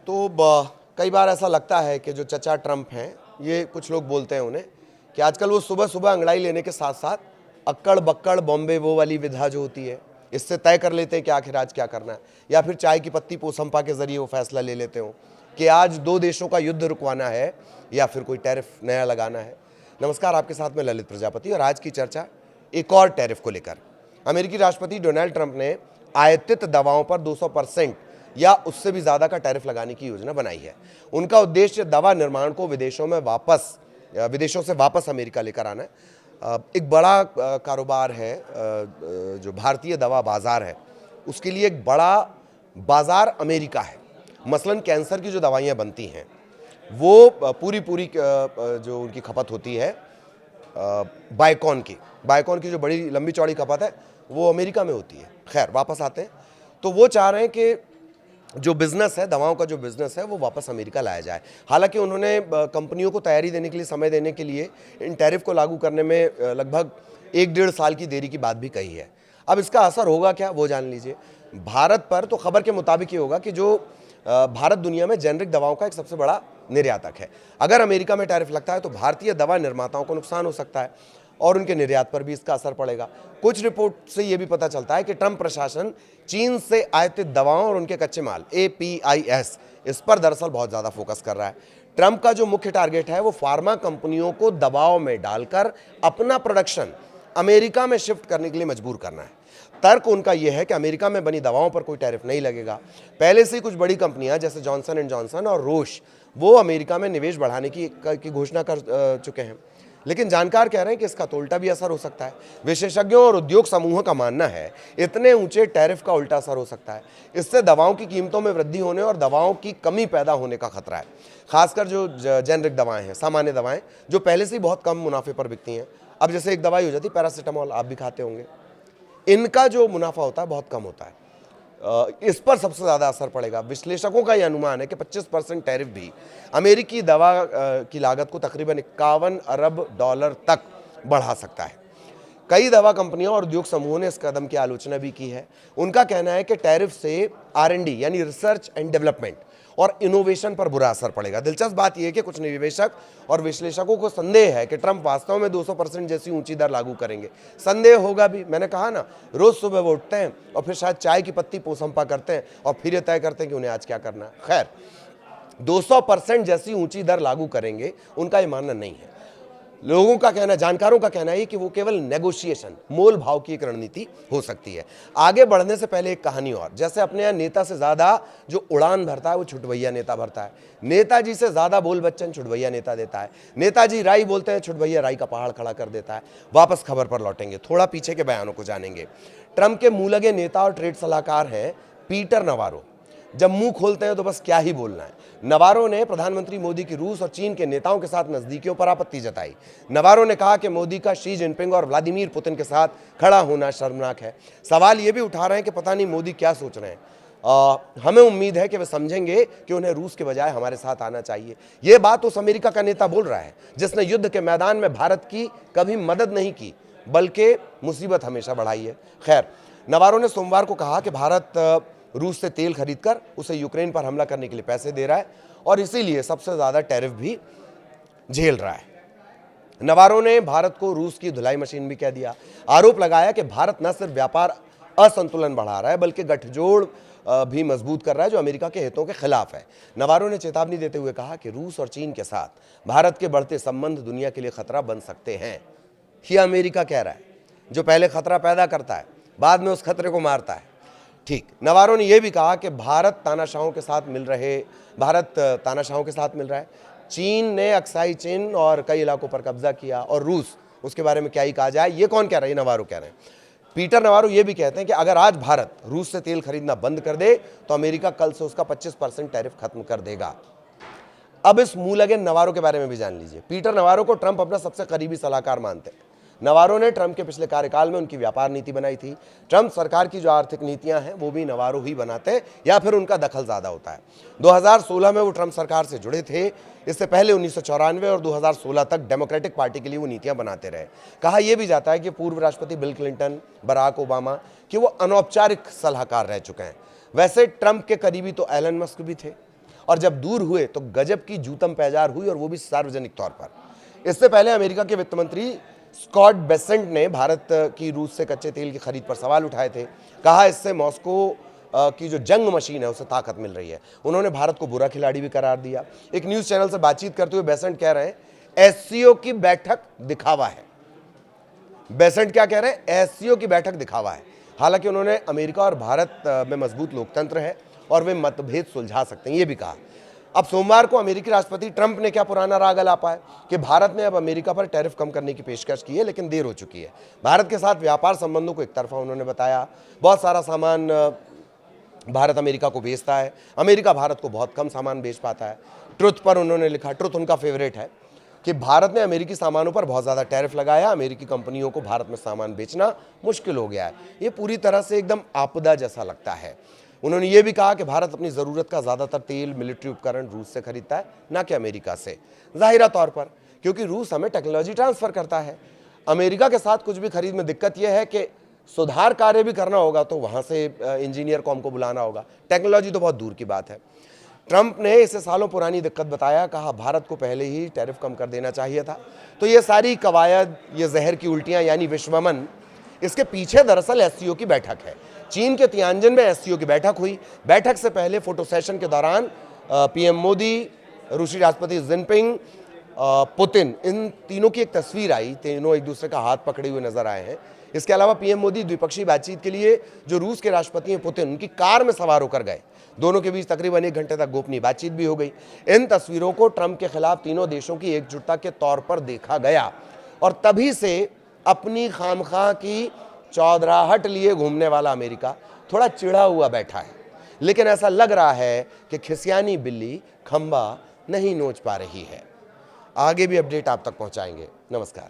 तो कई बार ऐसा लगता है कि जो चचा ट्रंप हैं, ये कुछ लोग बोलते हैं उन्हें कि आजकल वो सुबह सुबह अंगड़ाई लेने के साथ साथ अक्कड़ बक्कड़ बॉम्बे वो वाली विधा जो होती है, इससे तय कर लेते हैं कि आखिर आज क्या करना है, या फिर चाय की पत्ती पोसंपा के जरिए वो फैसला ले लेते हो कि आज दो देशों का युद्ध रुकवाना है या फिर कोई टैरिफ नया लगाना है। नमस्कार, आपके साथ में ललित प्रजापति और आज की चर्चा एक और टैरिफ को लेकर। अमेरिकी राष्ट्रपति डोनाल्ड ट्रंप ने आयातित दवाओं पर 200% या उससे भी ज़्यादा का टैरिफ लगाने की योजना बनाई है। उनका उद्देश्य दवा निर्माण को विदेशों से वापस अमेरिका लेकर आना है। एक बड़ा कारोबार है जो भारतीय दवा बाज़ार है, उसके लिए एक बड़ा बाज़ार अमेरिका है। मसलन कैंसर की जो दवाइयाँ बनती हैं वो पूरी जो उनकी खपत होती है बायोकॉन की जो बड़ी लंबी चौड़ी खपत है वो अमेरिका में होती है। खैर, वापस आते हैं तो वो चाह रहे हैं कि जो बिज़नेस है, दवाओं का जो बिज़नेस है वो वापस अमेरिका लाया जाए। हालांकि उन्होंने कंपनियों को तैयारी देने के लिए, समय देने के लिए इन टैरिफ को लागू करने में लगभग 1-1.5 साल की देरी की बात भी कही है। अब इसका असर होगा क्या, वो जान लीजिए। भारत पर तो खबर के मुताबिक ये होगा कि जो भारत दुनिया में जेनरिक दवाओं का एक सबसे बड़ा निर्यातक है। अगर अमेरिका में टैरिफ लगता है तो भारतीय दवा निर्माताओं को नुकसान हो सकता है और उनके निर्यात पर भी इसका असर पड़ेगा। कुछ रिपोर्ट से यह भी पता चलता है कि ट्रंप प्रशासन चीन से आयातित दवाओं और उनके कच्चे माल APIs इस पर दरअसल बहुत ज़्यादा फोकस कर रहा है। ट्रंप का जो मुख्य टारगेट है वो फार्मा कंपनियों को दबाव में डालकर अपना प्रोडक्शन अमेरिका में शिफ्ट करने के लिए मजबूर करना है। तर्क उनका यह है कि अमेरिका में बनी दवाओं पर कोई टैरिफ नहीं लगेगा। पहले से ही कुछ बड़ी कंपनियां जैसे जॉनसन एंड जॉनसन और रोश वो अमेरिका में निवेश बढ़ाने की घोषणा कर चुके हैं। लेकिन जानकार कह रहे हैं कि इसका तो उल्टा भी असर हो सकता है। विशेषज्ञों और उद्योग समूहों का मानना है इतने ऊंचे टैरिफ का उल्टा असर हो सकता है। इससे दवाओं की कीमतों में वृद्धि होने और दवाओं की कमी पैदा होने का खतरा है। खासकर जो जेनरिक दवाएं हैं, सामान्य दवाएं जो पहले से ही बहुत कम मुनाफे पर बिकती हैं। अब जैसे एक दवाई हो जाती है पैरासीटामोल, आप भी खाते होंगे, इनका जो मुनाफा होता है बहुत कम होता है। इस पर सबसे ज़्यादा असर पड़ेगा। विश्लेषकों का यह अनुमान है कि 25% टैरिफ भी अमेरिकी दवा की लागत को तकरीबन $51 अरब तक बढ़ा सकता है। कई दवा कंपनियों और उद्योग समूहों ने इस कदम की आलोचना भी की है। उनका कहना है कि टैरिफ से R&D यानी रिसर्च एंड डेवलपमेंट और इनोवेशन पर बुरा असर पड़ेगा। दिलचस्प बात यह है कि कुछ निवेशक और विश्लेषकों को संदेह है कि ट्रंप वास्तव में 200% जैसी ऊंची दर लागू करेंगे। संदेह होगा भी। मैंने कहा ना, रोज सुबह वो उठते हैं और फिर शायद चाय की पत्ती पोसंपा करते हैं और फिर ये तय करते हैं कि उन्हें आज क्या करना है। खैर, 200% जैसी ऊंची दर लागू करेंगे उनका ये मानना नहीं है। लोगों का कहना, जानकारों का कहना है कि वो केवल नेगोशिएशन, मोल भाव की एक रणनीति हो सकती है। आगे बढ़ने से पहले एक कहानी और, जैसे अपने यहाँ नेता से ज्यादा जो उड़ान भरता है वो छुटभैया नेता भरता है। नेताजी से ज्यादा बोल बच्चन छुटभैया नेता देता है। नेताजी राई बोलते हैं, छुटभैया राई का पहाड़ खड़ा कर देता है। वापस खबर पर लौटेंगे, थोड़ा पीछे के बयानों को जानेंगे। ट्रंप के मुंह लगे नेता और ट्रेड सलाहकार हैं पीटर नवारो। जब मुंह खोलते हैं तो बस क्या ही बोलना है। नवारो ने प्रधानमंत्री मोदी की रूस और चीन के नेताओं के साथ नजदीकियों पर आपत्ति जताई। नवारो ने कहा कि मोदी का शी जिनपिंग और व्लादिमीर पुतिन के साथ खड़ा होना शर्मनाक है। सवाल ये भी उठा रहे हैं कि पता नहीं मोदी क्या सोच रहे हैं। हमें उम्मीद है कि वे समझेंगे कि उन्हें रूस के बजाय हमारे साथ आना चाहिए। ये बात उस अमेरिका का नेता बोल रहा है जिसने युद्ध के मैदान में भारत की कभी मदद नहीं की बल्कि मुसीबत हमेशा बढ़ाई है। खैर, नवारो ने सोमवार को कहा कि भारत रूस से तेल खरीदकर उसे यूक्रेन पर हमला करने के लिए पैसे दे रहा है और इसीलिए सबसे ज्यादा टैरिफ भी झेल रहा है। नवारो ने भारत को रूस की धुलाई मशीन भी कह दिया। आरोप लगाया कि भारत न सिर्फ व्यापार असंतुलन बढ़ा रहा है बल्कि गठजोड़ भी मजबूत कर रहा है जो अमेरिका के हितों के खिलाफ है। नवारो ने चेतावनी देते हुए कहा कि रूस और चीन के साथ भारत के बढ़ते संबंध दुनिया के लिए खतरा बन सकते हैं। यह अमेरिका कह रहा है, जो पहले खतरा पैदा करता है बाद में उस खतरे को मारता है। ठीक, नवारो ने यह भी कहा कि भारत तानाशाहों के साथ मिल रहा है। चीन ने अक्साई चीन और कई इलाकों पर कब्जा किया और रूस, उसके बारे में क्या ही कहा जाए। ये कौन कह रहा है? नवारो कह रहे हैं। पीटर नवारो ये भी कहते हैं कि अगर आज भारत रूस से तेल खरीदना बंद कर दे तो अमेरिका कल से उसका 25% टैरिफ खत्म कर देगा। अब इस मुंह लगे नवारो के बारे में भी जान लीजिए। पीटर नवारो को ट्रंप अपना सबसे करीबी सलाहकार मानते हैं। नवारो ने ट्रंप के पिछले कार्यकाल में उनकी व्यापार नीति बनाई थी। ट्रंप सरकार की जो आर्थिक नीतियां हैं वो भी नवारो ही बनाते हैं या फिर उनका दखल ज्यादा होता है। 2016 में वो ट्रंप सरकार से जुड़े थे। इससे पहले 1994 और 2016 तक डेमोक्रेटिक पार्टी के लिए वो नीतियां बनाते रहे। कहा यह भी जाता है कि पूर्व राष्ट्रपति बिल क्लिंटन, बराक ओबामा कि वो अनौपचारिक सलाहकार रह चुके हैं। वैसे ट्रंप के करीबी तो एलन मस्क भी थे और जब दूर हुए तो गजब की जूतम पैजार हुई, और वो भी सार्वजनिक तौर पर। इससे पहले अमेरिका के वित्त मंत्री स्कॉट बेसेंट ने भारत की रूस से कच्चे तेल की खरीद पर सवाल उठाए थे। कहा इससे मॉस्को की जो जंग मशीन है उसे ताकत मिल रही है। उन्होंने भारत को बुरा खिलाड़ी भी करार दिया। एक न्यूज़ चैनल से बातचीत करते हुए बेसेंट कह रहे हैं एससीओ की बैठक दिखावा है। बेसेंट क्या कह रहे हैं? एससीओ की बैठक दिखावा है। हालांकि उन्होंने अमेरिका और भारत में मजबूत लोकतंत्र है और वे मतभेद सुलझा सकते हैं, ये भी कहा। अब सोमवार को अमेरिकी राष्ट्रपति ट्रंप ने क्या पुराना राग अलापा है कि भारत ने अब अमेरिका पर टैरिफ कम करने की पेशकश की है, लेकिन देर हो चुकी है। भारत के साथ व्यापार संबंधों को एक तरफा उन्होंने बताया। बहुत सारा सामान भारत अमेरिका को बेचता है, अमेरिका भारत को बहुत कम सामान बेच पाता है। ट्रुथ पर उन्होंने लिखा, ट्रुथ उनका फेवरेट है, कि भारत ने अमेरिकी सामानों पर बहुत ज़्यादा टैरिफ लगाया, अमेरिकी कंपनियों को भारत में सामान बेचना मुश्किल हो गया है। ये पूरी तरह से एकदम आपदा जैसा लगता है। उन्होंने ये भी कहा कि भारत अपनी ज़रूरत का ज़्यादातर तेल, मिलिट्री उपकरण रूस से खरीदता है, ना कि अमेरिका से। ज़ाहिरा तौर पर, क्योंकि रूस हमें टेक्नोलॉजी ट्रांसफ़र करता है। अमेरिका के साथ कुछ भी खरीद में दिक्कत यह है कि सुधार कार्य भी करना होगा तो वहाँ से इंजीनियर को हमको बुलाना होगा, टेक्नोलॉजी तो बहुत दूर की बात है। ट्रंप ने इसे सालों पुरानी दिक्कत बताया, कहा भारत को पहले ही टैरिफ कम कर देना चाहिए था। तो ये सारी कवायद, ये जहर की उल्टियाँ यानी विश्वमन, इसके पीछे दरअसल एससीओ की बैठक है। चीन के तियानजिन में एससीओ की बैठक हुई। बैठक से पहले फोटो सेशन के दौरान पीएम मोदी, रूसी राष्ट्रपति जिनपिंग, पुतिन, इन तीनों की एक तस्वीर आई। तीनों एक दूसरे का हाथ पकड़े हुए नजर आए हैं। इसके अलावा पीएम मोदी द्विपक्षीय बातचीत के लिए जो रूस के राष्ट्रपति हैं पुतिन, उनकी कार में सवार होकर गए। दोनों के बीच तकरीबन 1 घंटे तक गोपनीय बातचीत भी हो गई। इन तस्वीरों को ट्रंप के खिलाफ तीनों देशों की एकजुटता के तौर पर देखा गया, और तभी से अपनी खामखा की चौधराहट लिए घूमने वाला अमेरिका थोड़ा चिढ़ा हुआ बैठा है। लेकिन ऐसा लग रहा है कि खिसियानी बिल्ली खंबा नहीं नोच पा रही है। आगे भी अपडेट आप तक पहुंचाएंगे। नमस्कार।